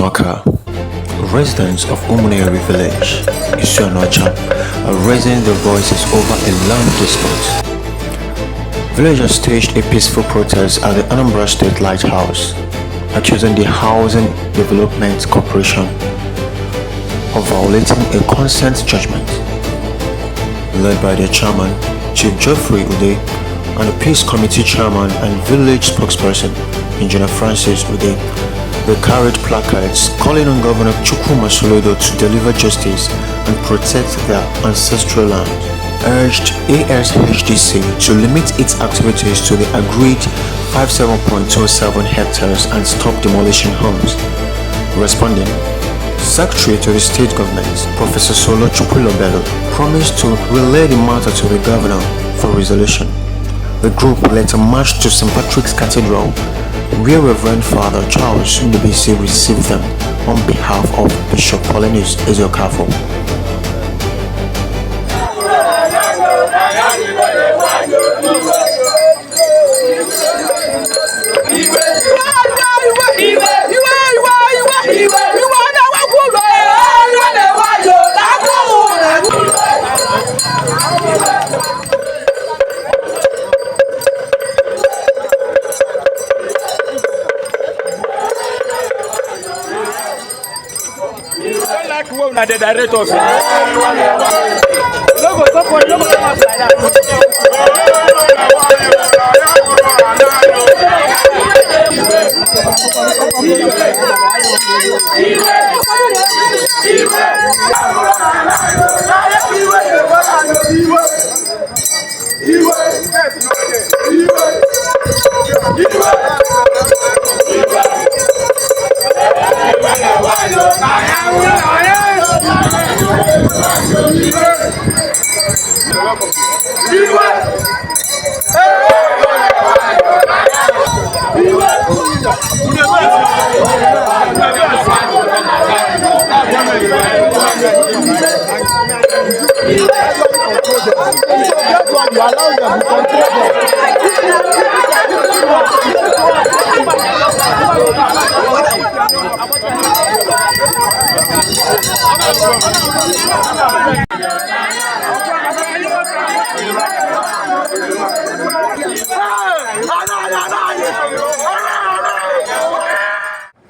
Isuaniocha, residents of Umuneri village, Isuaniocha, are raising their voices over a land dispute. Villagers staged a peaceful protest at the Anambra State Lighthouse, accusing the Housing Development Corporation of violating a consent judgment. Led by their chairman, Chief Geoffrey Ude, and the Peace Committee chairman and village spokesperson, Engineer Francis Ude, they carried placards calling on Governor Chukwuma Soludo to deliver justice and protect their ancestral land, urged ASHDC to limit its activities to the agreed 57.27 hectares and stop demolishing homes. Responding, Secretary to the State Government, Professor Solo Chukwulobelo, promised to relay the matter to the Governor for resolution. The group later marched to St. Patrick's Cathedral, where Reverend Father Charles Ndubisi received them on behalf of Bishop Paulinus Ezeokafo. The directors. Logo, come on, logo, come on, like that.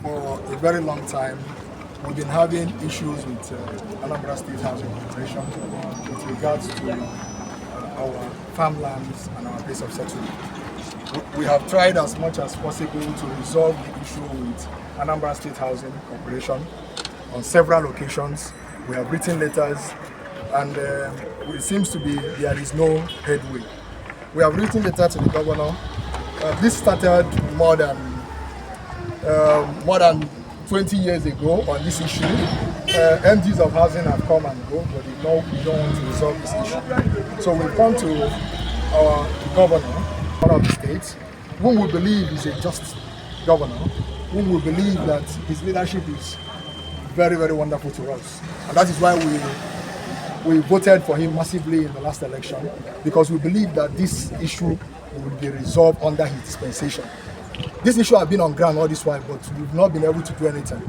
For a very long time, we've been having issues with Anambra State Housing Corporation with regards to our farmlands and our place of settlement. We have tried as much as possible to resolve the issue with Anambra State Housing Corporation on several occasions. We have written letters, and it seems to be there is no headway. We have written letters to the governor. This started more than 20 years ago on this issue. MDs of housing have come and go, but we don't want to resolve this issue. So we've come to our governor of the state, whom we believe is a just governor, whom we believe that his leadership is very, very wonderful to us. And that is why we voted for him massively in the last election, because we believe that this issue will be resolved under his dispensation. This issue has been on ground all this while, but we've not been able to do anything.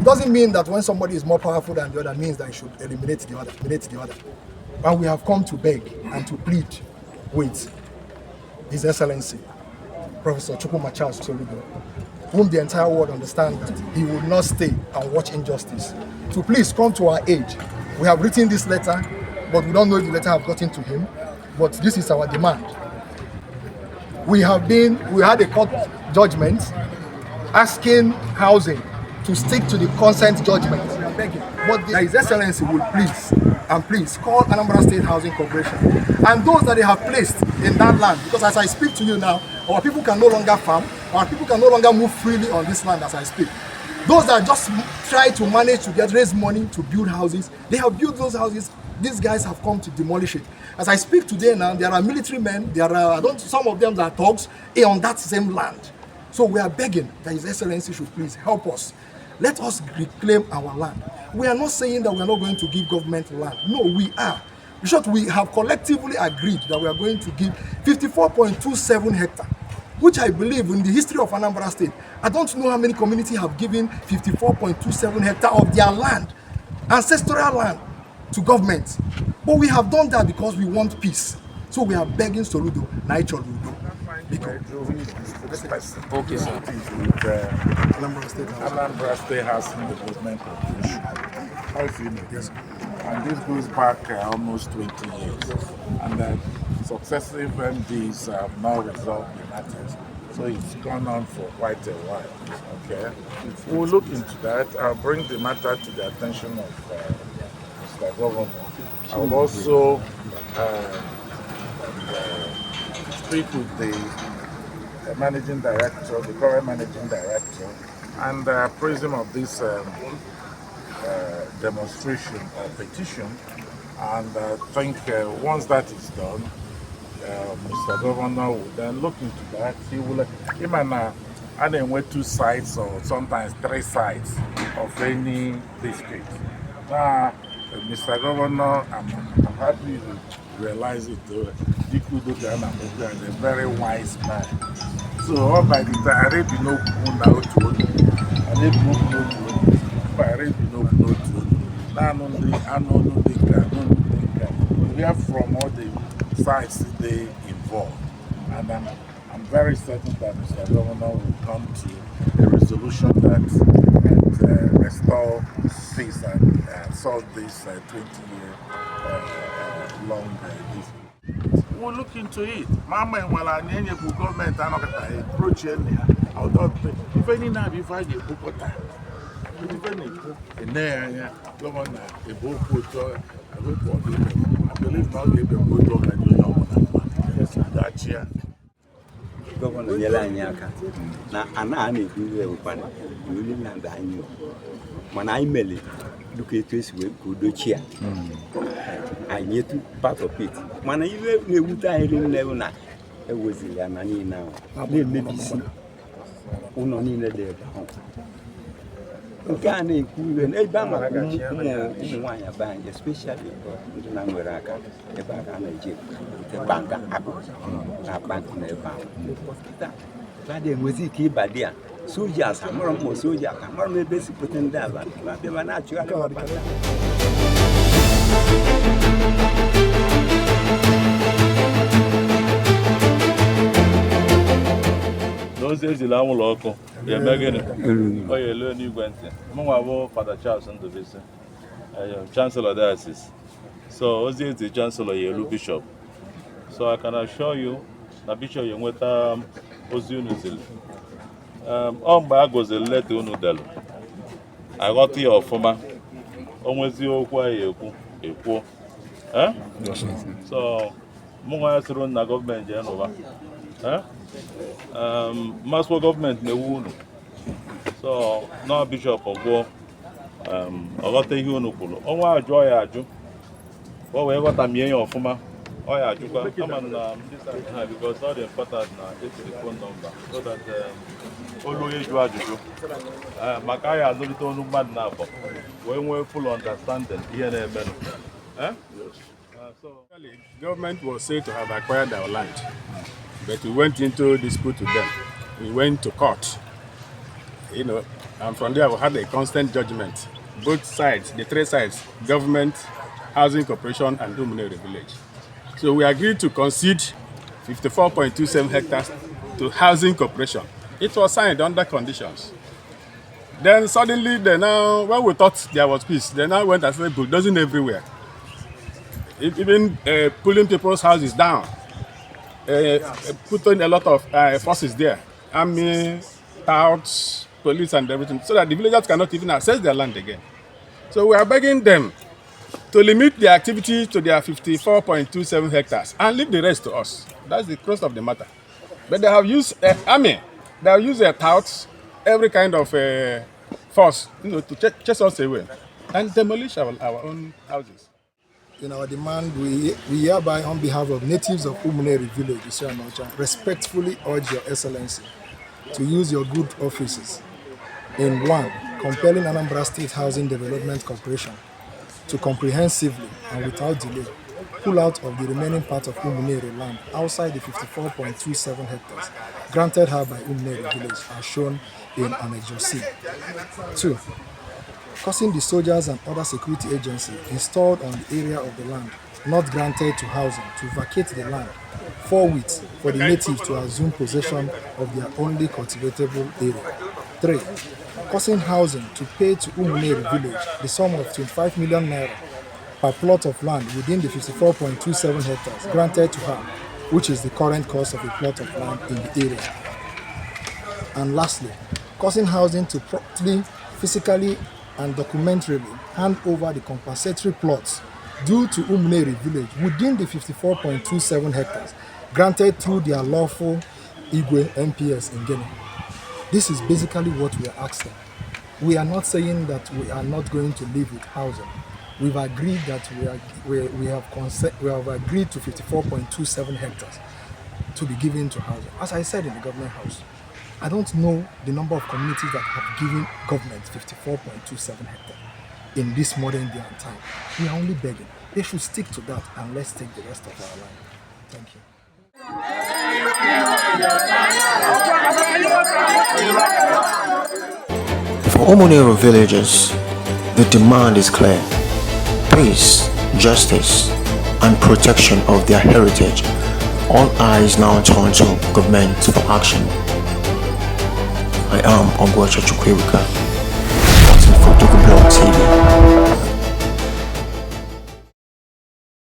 It doesn't mean that when somebody is more powerful than the other means that he should eliminate the other. And we have come to beg and to plead with His Excellency, Professor Chukwuma Charles Soludo, whom the entire world understands that he will not stay and watch injustice, to please come to our aid. We have written this letter, but we don't know if the letter have gotten to him, but this is our demand. We had a court judgment asking housing to stick to the consent judgment. But His Excellency will please call Anambra State Housing Corporation and those that they have placed in that land, because as I speak to you now, our people can no longer farm, our people can no longer move freely on this land as I speak. Those that just try to manage to raise money to build houses, they have built those houses. These guys have come to demolish it. As I speak today now, there are military men, some of them are thugs on that same land. So we are begging that His Excellency should please help us. Let us reclaim our land. We are not saying that we are not going to give government land. No, we are. In short, we have collectively agreed that we are going to give 54.27 hectares which I believe in the history of Anambra State, I don't know how many communities have given 54.27 hectares of their land, ancestral land, to government. But we have done that because we want peace. So we are begging Soludo, Naicho Ludo. Okay, sir. Anambra State has development corporation. How do you know? Yes. And this goes back almost 20 years. And successive MDs have now resolved the matters. So it's gone on for quite a while. Okay. We'll look into that. I'll bring the matter to the attention of Mr. Governor. I will also speak with the managing director, the current managing director, and praise him of this demonstration or petition. And I think once that is done, Mr. Governor will then look into that. He will, and then with 2 sides or sometimes 3 sides of any district. Now, Mr. Governor, I'm happy to realize it. Dikudo Ghana is a very wise man. So all by the time I already know now to I already know we hear from all the sides they involved, and I'm very certain that Mr. Governor will come to a resolution that restore peace and solve this 20-year long dispute. We'll look into it. Mama and while I name government and approach any if any now if I get Bukota. Governor, a book I believe now give a good dog and you know that year. Governor Isuaniocha na ana ekwu ekwana uli na ndanyo mana imele duka etu esi wee kudochi ya anyị etu part of it mana iwe na-ewute anyị niile na ewezili ya na niile ahụ na-emebisi ụlọ niile dị ebe ahụ nke a na-ekwu iwe n'ebe a mara ụmụ nwaanyị aba anyị especially ndị na nwere aka ebe a na-eji ebute banka akụ na bank na ebe ahụ ba dị enwezi ike ịbadị ya soldiers amụrụ mmụ soldiers amụrụ m ebe esi pụta ndị aba ma na-achụgharị ọbata Those days, the Lamu local, yeah, Megan, oh, you learn you went in. Mama, Father Charles and the visit, Chancellor Diocese. So, Ozzy is the Chancellor, Yellow Bishop. So, I can assure you, the Bishop, you went Ozzy Nuzil. On bag was a letter Unudel. I got your former almost your quiet, eh? So, Munga through the government, Genova. Eh? Maswa government me wunu. So now Bishop of War ọgọta ihe unu kwuru. Ọnwa ajụ ọya ajụ. Ọ wee ghọta mie ya ọfụma. Ọya ajụkwa. Ama na because all the important na it's the phone number so that olu onye jụ ajụjụ. Maka ya azụlite onu mmadụ na-abọ. Wee nwee full understanding ihe na-eme. So government was said to have acquired our land. But we went into dispute with them. We went to court, and from there we had a constant judgment. Both sides, the 3 sides, government, housing corporation, and Umunere village. So we agreed to concede 54.27 hectares to housing corporation. It was signed under conditions. Then suddenly, when we thought there was peace, they now went and started bulldozing everywhere. Even pulling people's houses down. Putting a lot of forces there, army, touts, police and everything, so that the villagers cannot even access their land again. So we are begging them to limit their activity to their 54.27 hectares and leave the rest to us. That's the crux of the matter. But they have used army, they have used their touts, every kind of force, to chase us away and demolish our own houses. In our demand, we hereby, on behalf of natives of Umuneri village, Isuaniocha, respectfully urge Your Excellency to use your good offices in 1. Compelling Anambra State Housing Development Corporation to comprehensively and without delay pull out of the remaining part of Umunere land outside the 54.27 hectares granted her by Umunere village as shown in Annex C. 2. Causing the soldiers and other security agencies installed on the area of the land not granted to housing to vacate the land forthwith for the natives to assume possession of their only cultivatable area. 3. Causing housing to pay to Umunere village the sum of 25 million naira per plot of land within the 54.27 hectares granted to her, which is the current cost of a plot of land in the area. And lastly, causing housing to promptly, physically and documentarily hand over the compensatory plots due to Umunere village within the 54.27 hectares granted through their lawful Igwe MPS in Guinea. This is basically what we are asking. We are not saying that we are not going to live with housing. We've agreed that we have agreed to 54.27 hectares to be given to housing. As I said in the government house, I don't know the number of communities that have given government 54.27 hectares in this modern day and time. We are only begging. They should stick to that and let's take the rest of our land. Thank you. For Umunere villagers, the demand is clear. Peace, justice, and protection of their heritage. All eyes now turn to government for action. I am Ongwacha Chukwewika, watching for Blog TV.